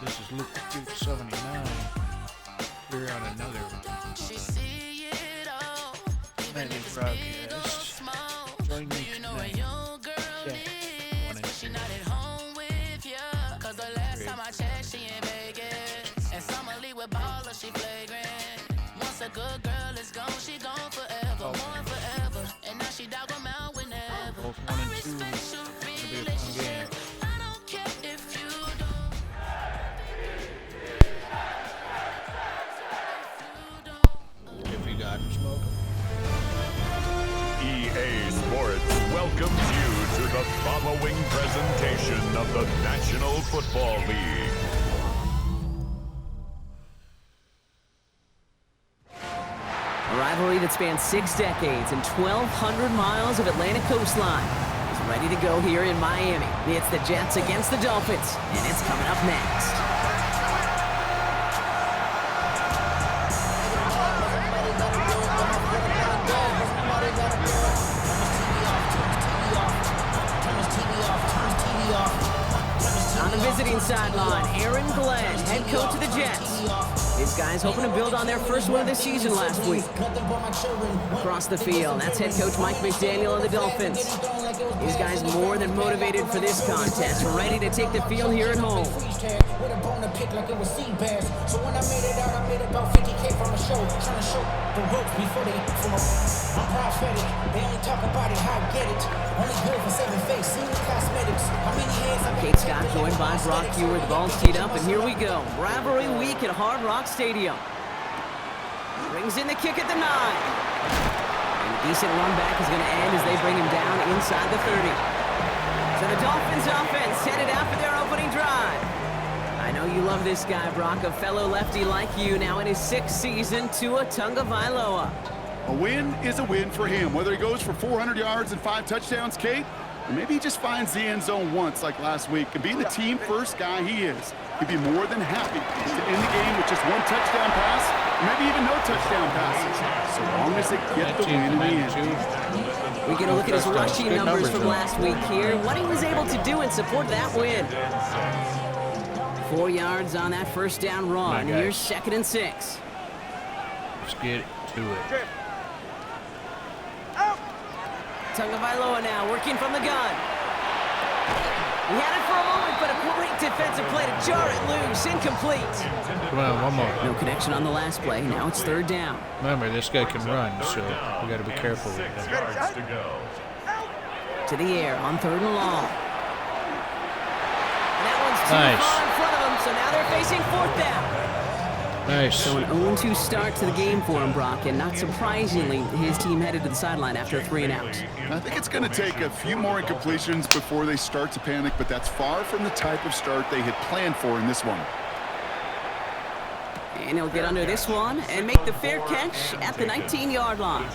This is Luke 79 here on another Madden broadcast. Join me tonight. Yeah. One and two. A good girl is gone, she gone forever, more forever. And now she dog them out whenever. Both 1 and 2. It'll be a fun game. I don't care if you don't. If you got him smoking. EA Sports welcomes you to the following presentation of the National Football League. A rivalry that spans 6 decades and 1,200 miles of Atlantic coastline is ready to go here in Miami. It's the Jets against the Dolphins, and it's coming up next. On the visiting sideline, Aaron Glenn, head coach of the Jets. His guys hoping to build on their first win of the season last week. Across the field, that's head coach Mike McDaniel of the Dolphins. His guys more than motivated for this contest, ready to take the field here at home. Kate Scott joined by Brock Hewer. The ball's teed up, and here we go. Rivalry week at Hard Rock Stadium. Brings in the kick at the 9. And a decent run back is going to end as they bring him down inside the 30. So the Dolphins offense headed out for their opening drive. I know you love this guy, Brock, a fellow lefty like you, now in his 6th season, Tua Tagovailoa. A win is a win for him, whether he goes for 400 yards and 5 touchdowns, Kate, or maybe he just finds the end zone once like last week. And being the team-first guy he is, he'd be more than happy to end the game with just 1 touchdown pass, or maybe even no touchdown passes, so long as they get the win in the end. We get a look at his rushing numbers from last week here, what he was able to do and support that win. 4 yards on that first down run. Here's 2nd and 6. Let's get to it. Tagovailoa now working from the gun. He had it for a moment, but a great defensive play to jar it loose. Incomplete. Come on, one more. No connection on the last play. Now it's 3rd down. Remember, this guy can run, so we got to be careful with him. To the air on 3rd and long. And that one's too far in front of them, so now they're facing 4th down. Nice. So an 0-2 start to the game for him, Brock, and not surprisingly, his team headed to the sideline after a 3 and out. I think it's going to take a few more incompletions before they start to panic, but that's far from the type of start they had planned for in this one. And he'll get under this one and make the fair catch at the 19-yard line.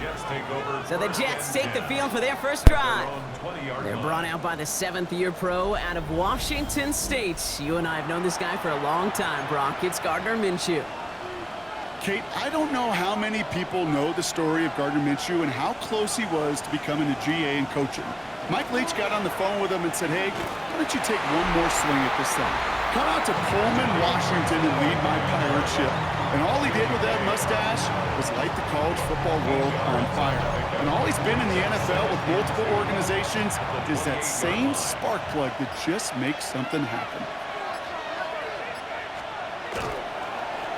So the Jets take the field for their first drive. They're brought out by the 7th-year pro out of Washington State. You and I have known this guy for a long time, Brock. It's Gardner Minshew. Kate, I don't know how many people know the story of Gardner Minshew and how close he was to becoming a GA and coaching. Mike Leach got on the phone with him and said, hey, why don't you take one more swing at this thing? Come out to Pullman, Washington, and lead my pirate ship. And all he did with that mustache was light the college football world on fire. And all he's been in the NFL with multiple organizations is that same spark plug that just makes something happen.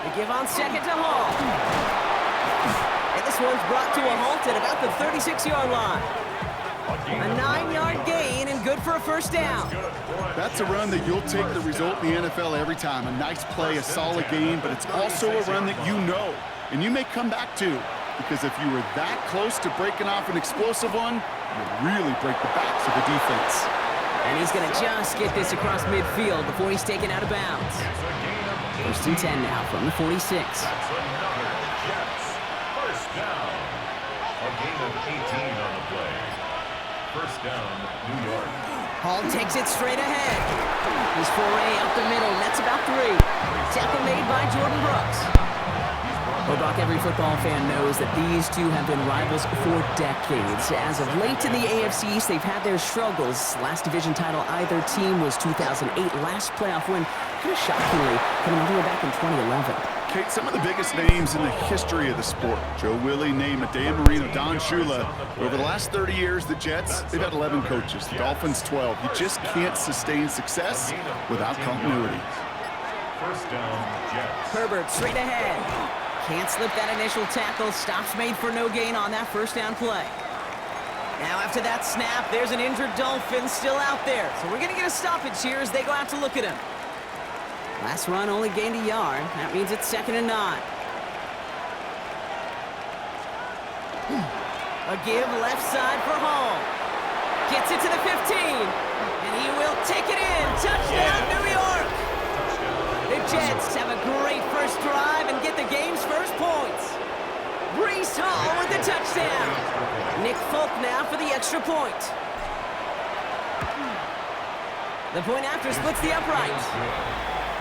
They give on 2nd to Hall. And this one's brought to a halt at about the 36-yard line. A 9-yard gain and good for a first down. That's a run that you'll take the result in the NFL every time. A nice play, a solid game, but it's also a run that you know and you may come back to, because if you were that close to breaking off an explosive one, you'll really break the backs of the defense. And he's going to just get this across midfield before he's taken out of bounds. 1st and 10 now from the 46. First down. A gain of 18 on the play. First down, New York. Hall takes it straight ahead. His foray up the middle, and that's about 3. Tackle made by Jordan Brooks. Well, Brock, every football fan knows that these two have been rivals for decades. As of late in the AFC East, they've had their struggles. Last division title either team was 2008. Last playoff win, kind of shockingly, coming all the way back in 2011. Kate, some of the biggest names in the history of the sport. Joe Willie, Namath, Dan Marino, Don Shula. Over the last 30 years, the Jets, they've had 11 coaches. The Dolphins, 12. You just can't sustain success without continuity. First down, Jets. Herbert straight ahead. Can't slip that initial tackle. Stops made for no gain on that first down play. Now after that snap, there's an injured Dolphin still out there. So we're going to get a stoppage here as they go out to look at him. Last run only gained a yard. That means it's 2nd and 9. A give left side for Hall. Gets it to the 15. And he will take it in. Touchdown, New York! The Jets have a great first drive and get the game's first points. Breece Hall with the touchdown. Nick Folk now for the extra point. The point after splits the upright.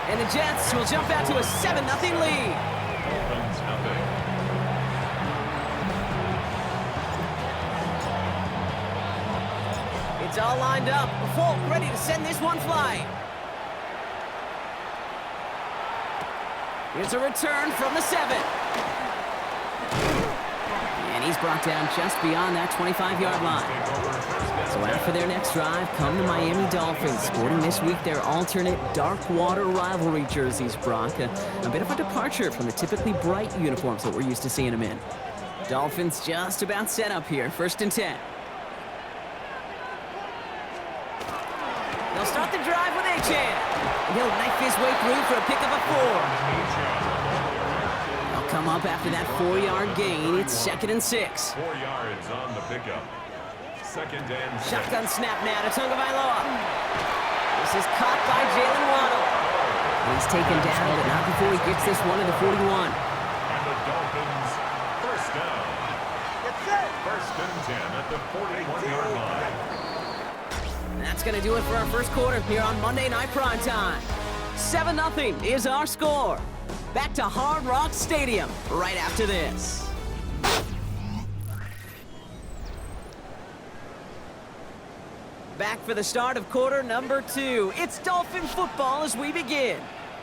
And the Jets will jump out to a 7-0 lead. It's all lined up. Folk ready to send this one flying. Here's a return from the 7. And he's brought down just beyond that 25-yard line. So after their next drive, come the Miami Dolphins, sporting this week their alternate dark water rivalry jerseys, Brock. A bit of a departure from the typically bright uniforms that we're used to seeing them in. Dolphins just about set up here, 1st and 10. They'll start the drive with Achan. And he'll knife his way through for a pick of a 4. They'll come up after that 4-yard gain. It's 2nd and 6. 4 yards on the pickup. 2nd and 6. Shotgun snap now to Tagovailoa. This is caught by Jalen Waddle. He's taken down, but not before he gets this one to the 41. And the Dolphins, first down. 1st and 10 at the 41-yard line. That's going to do it for our first quarter here on Monday Night Primetime. 7-0 is our score. Back to Hard Rock Stadium right after this. Back for the start of quarter number 2. It's Dolphin football as we begin.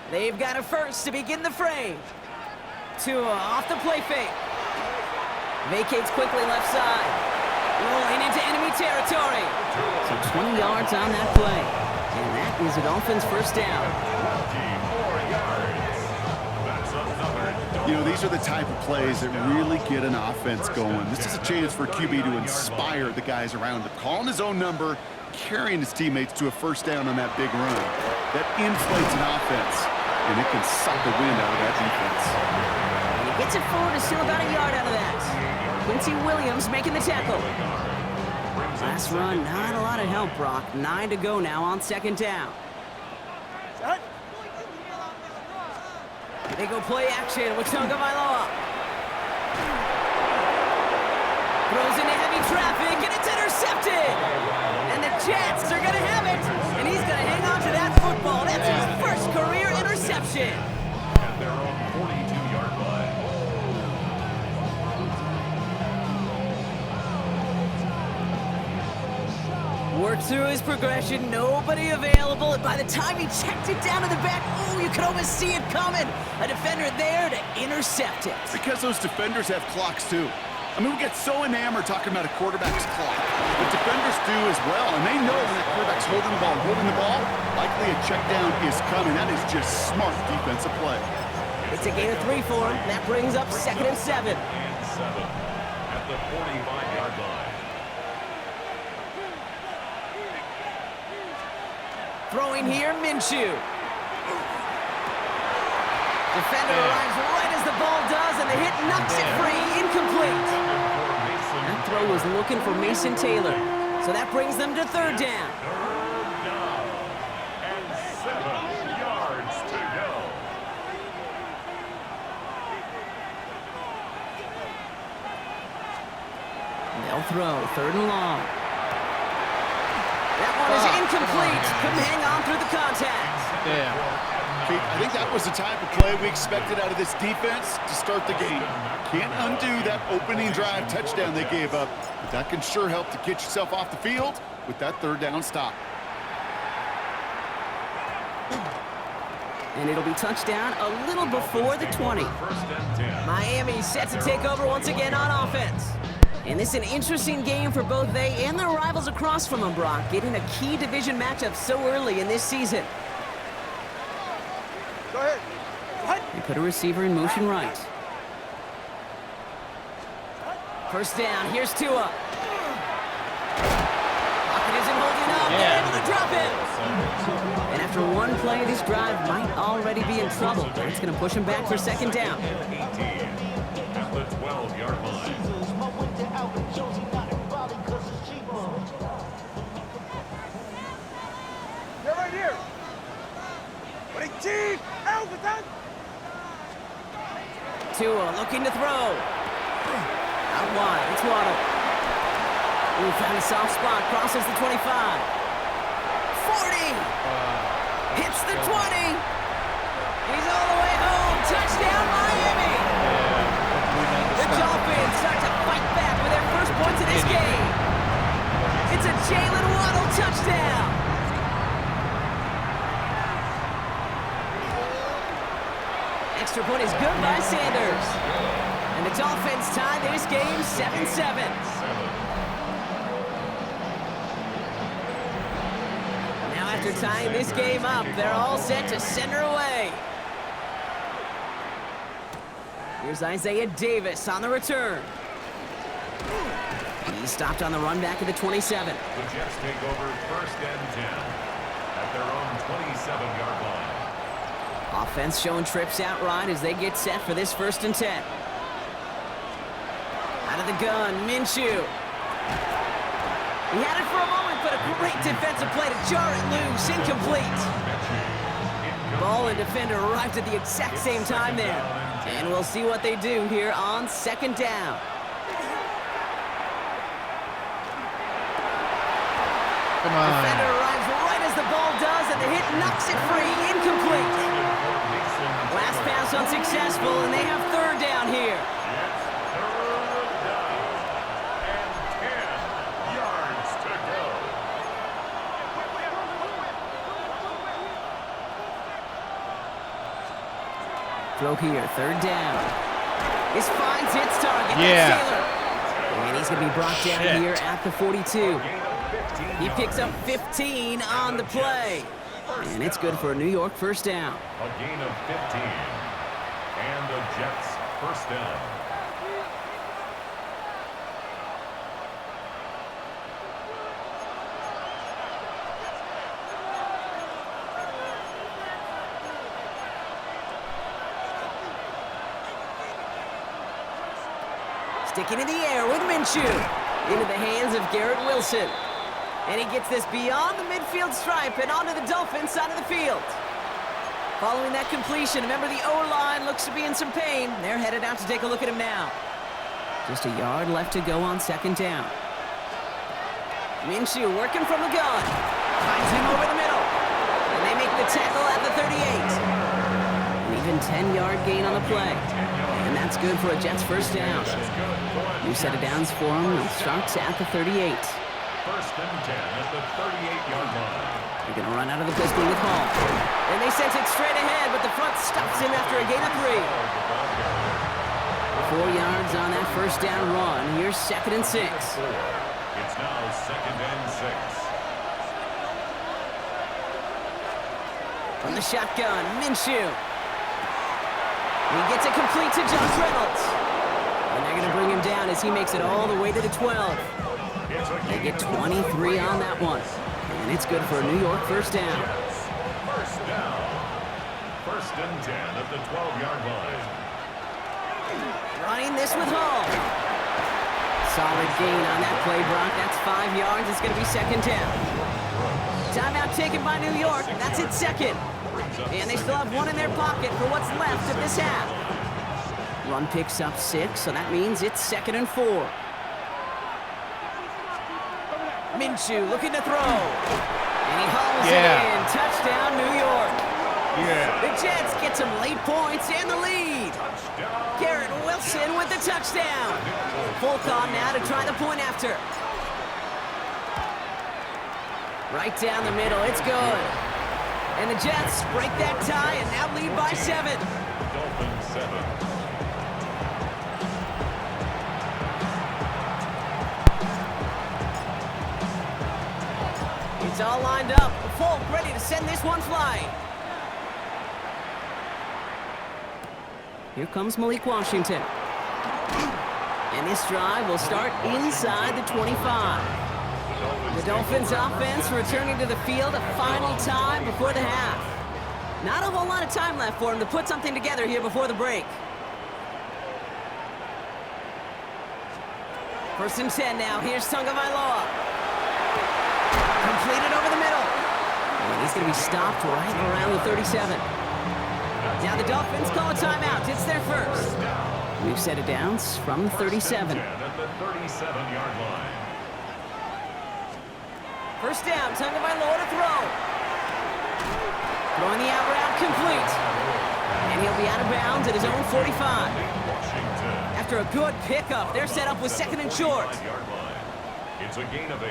They've got a first to begin the frame. Tua off the play fake. Vacates quickly left side. Rolling into enemy territory. So 20 yards on that play. And that is a Dolphins first down. 4 yards. That's another. You know, these are the type of plays that really get an offense going. This is a chance for QB to inspire the guys around him. Calling his own number, carrying his teammates to a first down on that big run. That inflates an offense, and it can suck the wind out of that defense. And he gets it forward, is still about a yard out of that. Quincy Williams making the tackle. Last run, not a lot of help, Brock. 9 to go now on 2nd down. They go play action with Tagovailoa. Throws into heavy traffic, and it's intercepted. And the Jets are going to have it. And he's going to hang on to that football. That's his first career interception. At their own 42-yard line. Worked through his progression, nobody available, and by the time he checked it down to the back, oh, you could almost see it coming. A defender there to intercept it. Because those defenders have clocks, too. I mean, we get so enamored talking about a quarterback's clock. But defenders do as well, and they know when that quarterback's holding the ball, likely a check down is coming. That is just smart defensive play. It's a gain of 3 for him. That brings up 2nd and 7. And 7 at the 45-yard line. Throwing here, Minshew. Defender arrives right as the ball does, and the hit knocks it free. Incomplete. That throw was looking for Mason Taylor. So that brings them to 3rd down. 3rd down. And 7 yards to go. They'll throw 3rd and long. That one is incomplete. Couldn't hang on through the contact. Damn. Kate, I think that was the type of play we expected out of this defense to start the game. Can't undo that opening drive touchdown they gave up, but that can sure help to get yourself off the field with that third down stop. And it'll be touchdown a little before the 20. Miami set to take over once again on offense. And this is an interesting game for both they and their rivals across from them, Brock, getting a key division matchup so early in this season. Go ahead. They put a receiver in motion right. First down, here's Tua. Pocket isn't holding up, they're able to drop it. And after one play, this drive might already be in trouble. It's going to push him back for second down. 18 at the 12-yard line. They're right here. 18. Overtime. Tua looking to throw. Out wide, it's Waddle. Ooh, found a soft spot, crosses the 25. 40! Hits the 20! He's all the way home! Touchdown, Miami! The Dolphins start to fight back with their first points of this game. It's a Jalen Waddle touchdown! Extra point is good by Sanders. And the Dolphins tie this game 7-7. Now after tying this game up, they're all set to send her away. Here's Isaiah Davis on the return. He's stopped on the run back at the 27. The Jets take over first and 10 at their own 27-yard line. Offense showing trips out right as they get set for this first and 10. Out of the gun, Minshew. He had it for a moment, but a great defensive play to jar it loose, incomplete. Ball and defender arrived at the exact same time there. And we'll see what they do here on second down. Come on. Defender arrives right as the ball does, and the hit knocks it free, incomplete. Last pass unsuccessful, and they have third down here. Throw here, third down. This finds its target. That's Taylor. And he's going to be brought down here at the 42. He picks up 15 on the play. And it's good for a New York first down. A gain of 15. And the Jets first down. Sticking in the air with Minshew. Into the hands of Garrett Wilson. And he gets this beyond the midfield stripe and onto the Dolphins side of the field. Following that completion, remember the O-line looks to be in some pain. They're headed out to take a look at him now. Just a yard left to go on second down. Minshew working from the gun. Finds him over the middle. And they make the tackle at the 38. An even 10-yard gain on the play. And that's good for a Jets first down. New set of downs for him. He starts at the 38. First and 10 at the 38-yard line. They're going to run out of the pistol with Hall. And they sent it straight ahead, but the front stops him after a gain of 3. 4 yards on that first down run. Here's second and 6. It's now second and 6. From the shotgun, Minshew. He gets it complete to Josh Reynolds. And they're going to bring him down as he makes it all the way to the 12. They get 23 on that one. And it's good for a New York first down. First down. First and 10 at the 12-yard line. Running this with Hall. Solid gain on that play, Brock. That's 5 yards. It's going to be second down. Timeout taken by New York. That's its second. And they still have one in their pocket for what's left of this half. Run picks up 6, so that means it's second and 4. Minshew looking to throw. And he hauls it in. Touchdown, New York. Yeah. The Jets get some late points and the lead. Garrett Wilson with the touchdown. Folk on now to try the point after. Right down the middle, it's good. And the Jets break that tie and now lead by 7. Dolphins 7. It's all lined up. Folk ready to send this one flying. Here comes Malik Washington. And this drive will start inside the 25. The Dolphins offense returning to the field a final time before the half. Not a whole lot of time left for him to put something together here before the break. 1st and 10 now. Here's Tagovailoa. Completed over the middle. And he's going to be stopped right around the 37. Now the Dolphins call a timeout. It's their first. We've set it down from the 37. At the 37-yard line. First down, Tagovailoa to throw. Throwing the out route complete. And he'll be out of bounds at his own 45. Washington. After a good pickup, they're set up with 2nd and short. It's a gain of 8.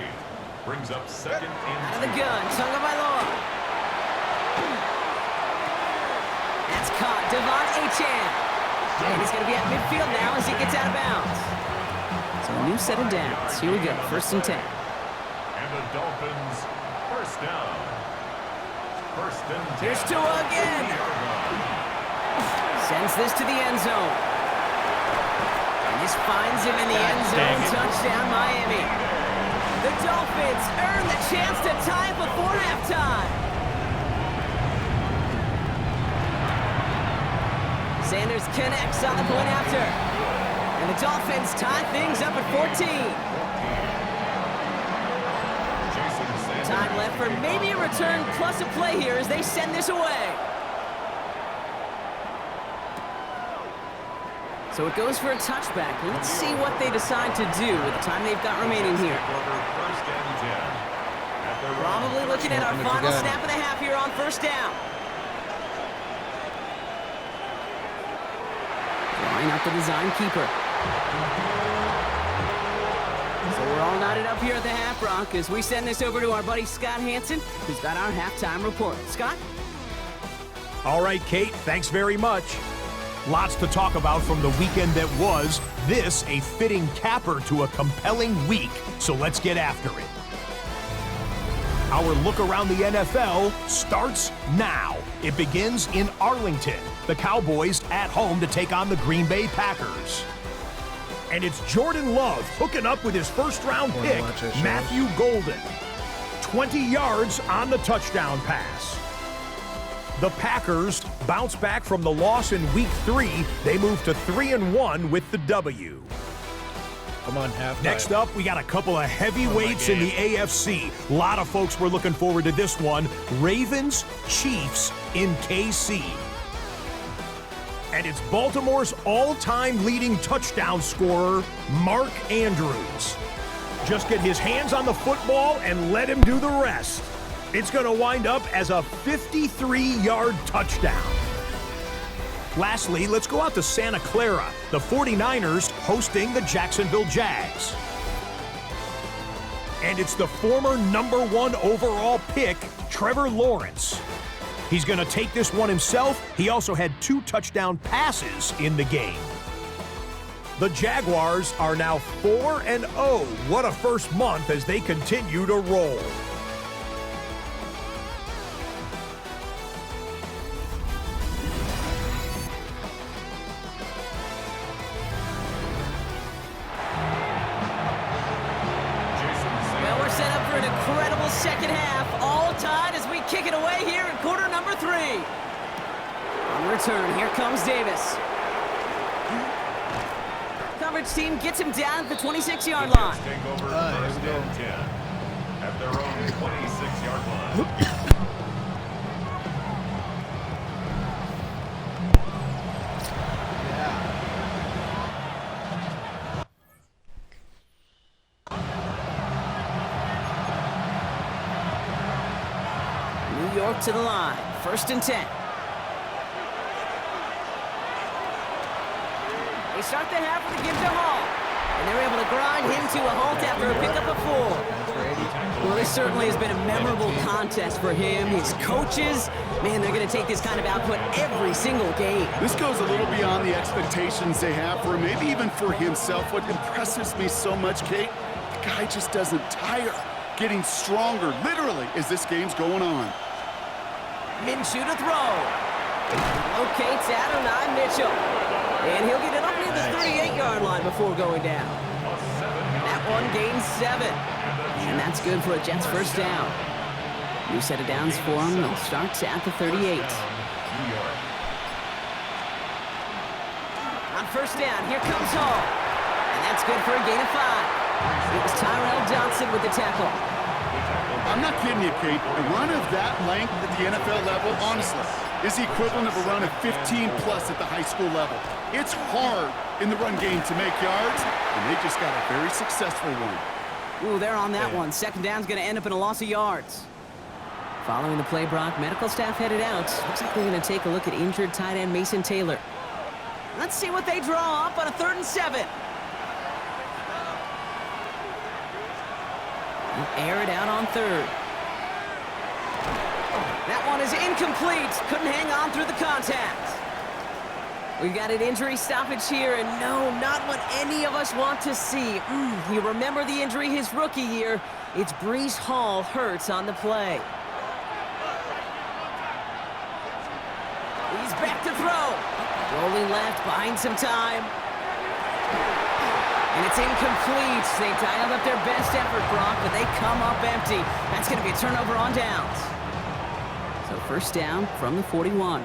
Brings up 2nd and Out of the gun, Tagovailoa. That's caught, Devon Achane. And he's going to be at midfield now as he gets out of bounds. So a new set of downs. Here we go, 1st and 10. And the Dolphins, first down. 1st and 10. Here's Tua again. Sends this to the end zone. And this finds him in the end zone. Touchdown, Miami. The Dolphins earn the chance to tie before halftime. Sanders connects on the point after. And the Dolphins tie things up at 14. Time left for maybe a return plus a play here as they send this away. So it goes for a touchback. Let's see what they decide to do with the time they've got remaining here. Probably looking at our final snap of the half here on 1st down. Line up the design keeper. So we're all knotted up here at the half, Brock, as we send this over to our buddy Scott Hansen, who's got our halftime report. Scott? All right, Kate, thanks very much. Lots to talk about from the weekend that was. This a fitting capper to a compelling week, so let's get after it. Our look around the NFL starts now. It begins in Arlington. The Cowboys at home to take on the Green Bay Packers. And it's Jordan Love hooking up with his first-round pick, Matthew Golden. 20 yards on the touchdown pass. The Packers bounce back from the loss in Week 3. They move to 3-1 with the W. Come on, halftime. Next up, we got a couple of heavyweights in the AFC. A lot of folks were looking forward to this one. Ravens, Chiefs in KC. And it's Baltimore's all-time leading touchdown scorer, Mark Andrews. Just get his hands on the football and let him do the rest. It's going to wind up as a 53-yard touchdown. Lastly, let's go out to Santa Clara. The 49ers hosting the Jacksonville Jags. And it's the former #1 overall pick, Trevor Lawrence. He's going to take this one himself. He also had 2 touchdown passes in the game. The Jaguars are now 4-0. What a first month as they continue to roll. Well, we're set up for an incredible second half. All tied as we kick it away here in quarter number 3. On return, here comes Davis. Coverage team gets him down at the 26-yard line. Take over first and 10 at their own 26-yard line. New York to the line. 1st and 10. They start the half with a give to Hall. And they're able to grind him to a halt after a pickup of 4. Well, this certainly has been a memorable contest for him. His coaches, man, they're going to take this kind of output every single game. This goes a little beyond the expectations they have for him, maybe even for himself. What impresses me so much, Kate, the guy just doesn't tire. Getting stronger, literally, as this game's going on. Minshew to throw. Locates Adonai Mitchell. And he'll get it up near the 38-yard line before going down. That one gains 7. And that's good for a Jets first down. New set of downs for him. They'll start at the 38. On first down, here comes Hall. And that's good for a gain of 5. It was Tyrell Johnson with the tackle. I'm not kidding you, Kate. A run of that length at the NFL level, honestly, is the equivalent of a run of 15-plus at the high school level. It's hard in the run game to make yards, and they just got a very successful one. Ooh, they're on that one. Second down's going to end up in a loss of yards. Following the play, Brock, medical staff headed out. Looks like they're going to take a look at injured tight end Mason Taylor. Let's see what they draw up on a 3rd and 7. Air it out on 3rd. That one is incomplete. Couldn't hang on through the contact. We've got an injury stoppage here, and no, not what any of us want to see. You remember the injury his rookie year. It's Breece Hall hurts on the play. He's back to throw. Rolling left, buying some time. And it's incomplete. They dialed up their best effort, Brock, but they come up empty. That's going to be a turnover on downs. So first down from the 41.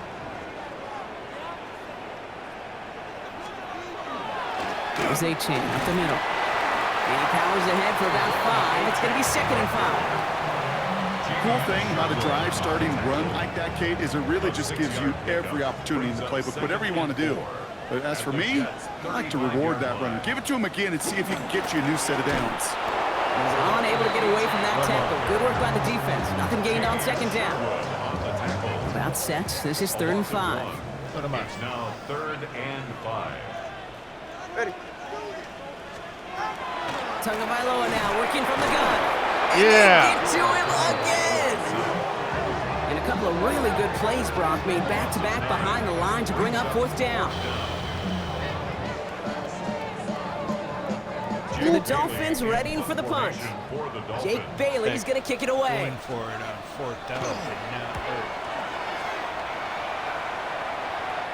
There's A-Chain up the middle. And he powers ahead for about 5. It's going to be 2nd and 5. The cool thing about a drive starting run like that, Kate, is it really just gives you every opportunity in the playbook, whatever you want to do. But as for me, I like to reward that runner. Give it to him again and see if he can get you a new set of downs. He's unable to get away from that tackle. Good work by the defense. Nothing gained on 2nd down. About set. This is 3rd and 5. Put him up. Now 3rd and 5. Ready. Tagovailoa now working from the gun. And Yeah. they get to him again. And a couple of really good plays, Brock, made back-to-back behind the line to bring up 4th down. And the Dolphins readying for the punt. Jake Bailey's going to kick it away. Going for it on 4th down.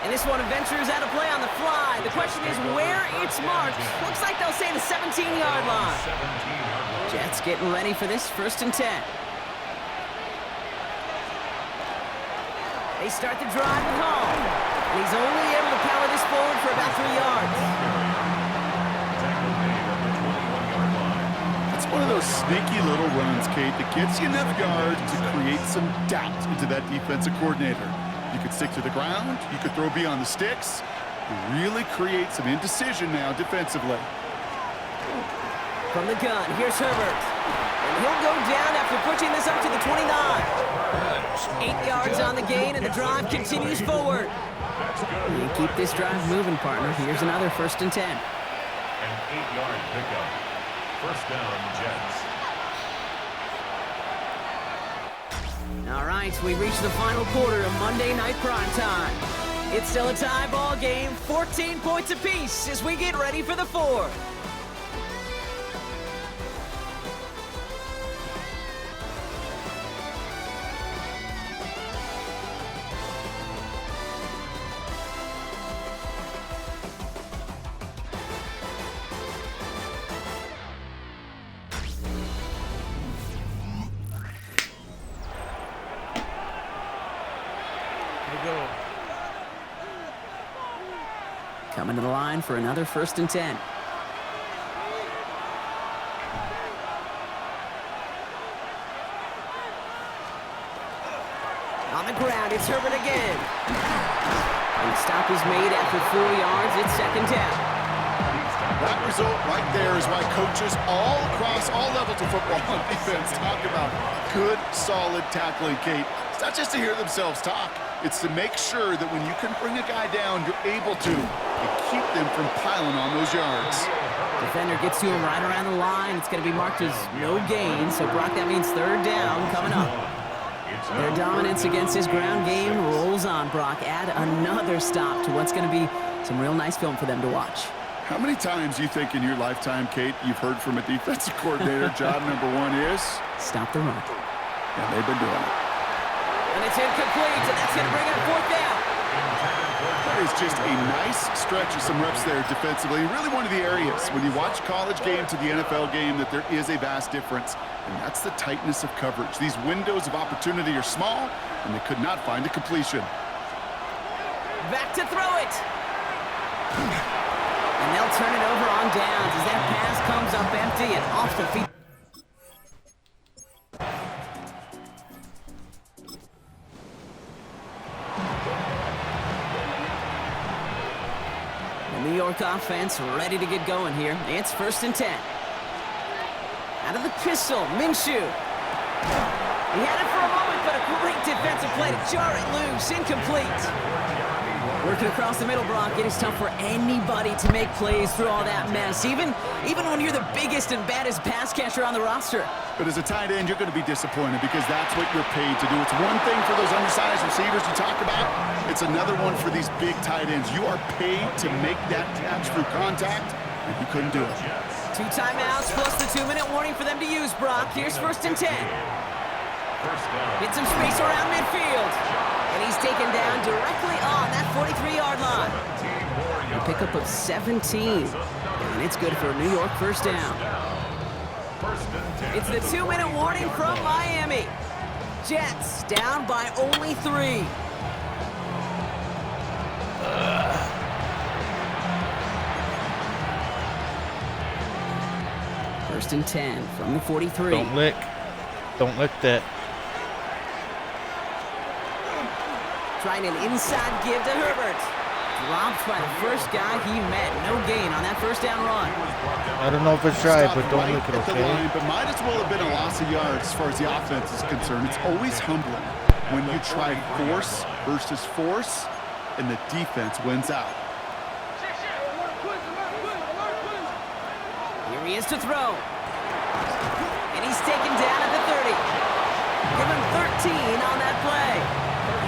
And this one ventures out of play on the fly. The question is where it's marked. Looks like they'll say the 17-yard line. Jets getting ready for this 1st and 10. They start the drive with Hall. And he's only able to power this forward for about 3 yards. It's one of those sneaky little runs, Kate, that gets you enough yards to create some doubt into that defensive coordinator. You could stick to the ground, you could throw beyond the sticks, and really create some indecision now defensively. From the gun, here's Herbert. And he'll go down after pushing this up to the 29. 8 yards on the gain, and the drive continues forward. You keep this drive moving, partner. Here's another 1st and 10. An 8-yard pickup. First down, Jets. All right, we reached the final quarter of Monday Night Prime Time. It's still a tie ball game, 14 points apiece as we get ready for the 4th. Coming to the line for another 1st and 10. On the ground, it's Herbert again. And the stop is made after 4 yards. It's 2nd down. That result right there is why coaches all across all levels of football and defense talk about good, solid tackling, Kate. It's not just to hear themselves talk. It's to make sure that when you can bring a guy down, you're able to and keep them from piling on those yards. Defender gets to him right around the line. It's going to be marked as no gain. So, Brock, that means third down coming up. Their dominance against his ground game rolls on, Brock. Add another stop to what's going to be some real nice film for them to watch. How many times do you think in your lifetime, Kate, you've heard from a defensive coordinator, job number one is? Stop the run. And they've been doing it. And it's incomplete, and that's going to bring up fourth down. That is just a nice stretch of some reps there defensively. Really one of the areas when you watch college game to the NFL game that there is a vast difference, and that's the tightness of coverage. These windows of opportunity are small, and they could not find a completion. Back to throw it. And they'll turn it over on downs as that pass comes up empty and off the feet. The New York offense ready to get going here. It's 1st and 10. Out of the pistol, Minshew. He had it for a moment, but a great defensive play to jar it loose. Incomplete. Working across the middle, Brock, it is tough for anybody to make plays through all that mess, even when you're the biggest and baddest pass catcher on the roster. But as a tight end, you're going to be disappointed because that's what you're paid to do. It's one thing for those undersized receivers you talk about. It's another one for these big tight ends. You are paid to make that catch through contact, and you couldn't do it. 2 timeouts plus the 2-minute warning for them to use, Brock. Here's 1st and 10. Get some space around midfield. And he's taken down directly on that 43-yard line. A pickup of 17. And it's good for a New York first down. It's the 2-minute warning from Miami. Jets down by only 3. First and 10 from the 43. Don't lick that. Trying an inside give to Herbert. Dropped by the first guy he met. No gain on that first down run. I don't know if it's right, but don't lick it, at the okay? line, but might as well have been a loss of yards as far as the offense is concerned. It's always humbling when you try force versus force, and the defense wins out. Here he is to throw. And he's taken down at the 30. Give him 13 on that play.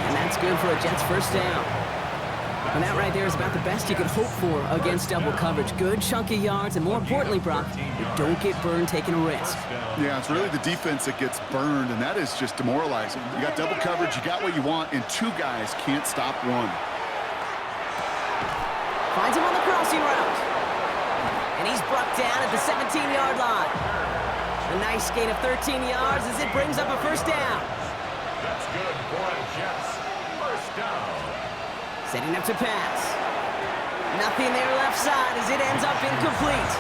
And that's good for a Jets first down. And that right there is about the best you could hope for against double coverage. Good chunky yards, and more importantly, Brock, you don't get burned taking a risk. Yeah, it's really the defense that gets burned, and that is just demoralizing. You got double coverage, you got what you want, and 2 guys can't stop one. Finds him on the crossing route. And he's brought down at the 17-yard line. A nice gain of 13 yards as it brings up a first down. That's good for a Jets first down. Setting up to pass. Nothing there left side as it ends up incomplete.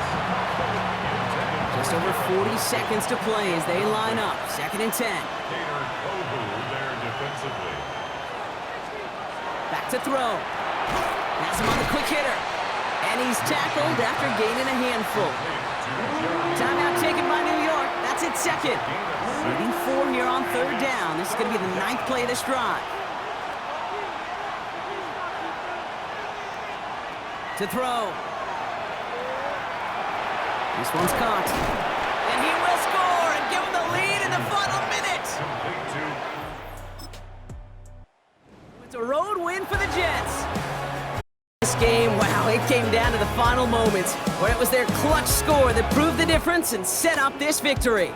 Just over 40 seconds to play as they line up. 2nd and 10. There defensively. Back to throw. Has him on the quick hitter. And he's tackled after gaining a handful. Timeout taken by New York. That's its 2nd. Leading 4 here on 3rd down. This is going to be the 9th play of this drive. To throw. This one's caught. And he will score and give him the lead in the final minute. It's a road win for the Jets. This game, wow, it came down to the final moments where it was their clutch score that proved the difference and set up this victory.